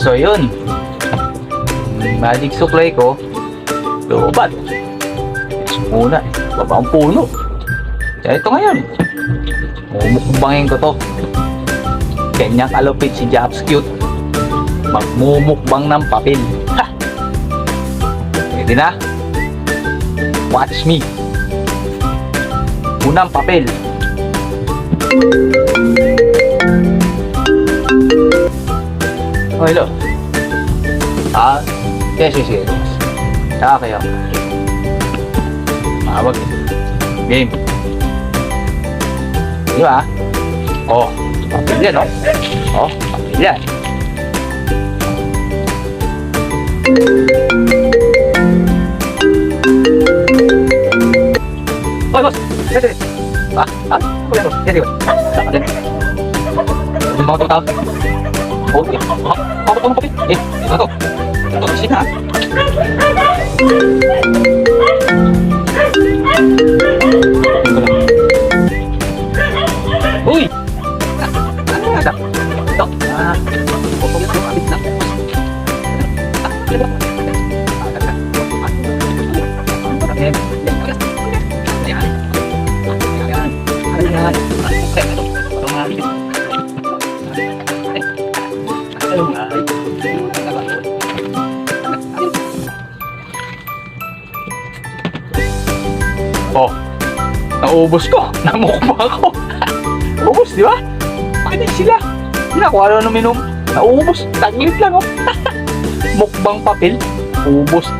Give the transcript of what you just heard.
So yun, magic supply ko lubat. Muna, baba ang puno. Kaya ito ngayon, mumukbangin ko to. Kanyang kalupit si Japs Cute, magmumukbang ng papel. Ha! Pwede na? Watch me. Unang papel. Oh, hello. Sige. Saka kayo. Mawag. Game. Di ba? Oh, papel yan, oh. Oh, papel yan. Oy, boss! Sige. Kuya, boss. Sige. Yung mga tao. Okay. Ako mo papel. Ito. Ito, sige ha. Uy! Ito. Oh, naubos ko. Namukbang ako. Ubos, di ba? Pakinig sila. Hindi na kung ano minom. Naubos. Taglit lang, oh. Mukbang papel. Ubos.